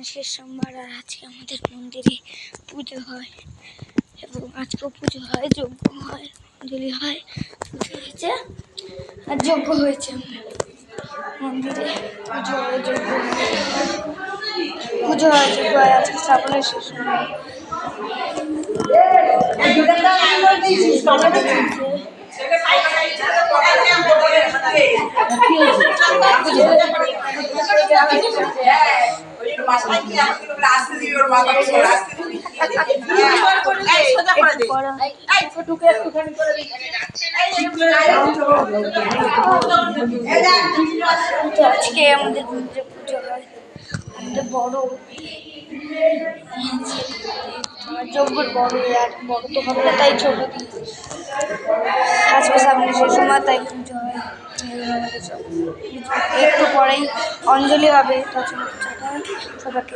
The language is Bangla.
শেষ সোমবার আর আজকে আমাদের মন্দিরে পুজো হয় এবং আজকেও পুজো হয়, যজ্ঞ হয়, অঞ্জলি হয়, পুজো হয়েছে আর যজ্ঞ হয়েছে। মন্দিরে পুজো হয়, যজ্ঞ পুজো হয়, যজ্ঞ হয়। আজকে শ্রাবণের শেষ সোমবার। আজকে আমাদের মন্দিরে পুজো হয়, আমাদের বড় যজ্ঞর বড় আর বড় তো হবে না, তাই ছোট দিই। আজকে সামনে শেষ সময়, তাই পুজো হয়। একটু পরেই অঞ্জলি হবে, তখন সবাইকে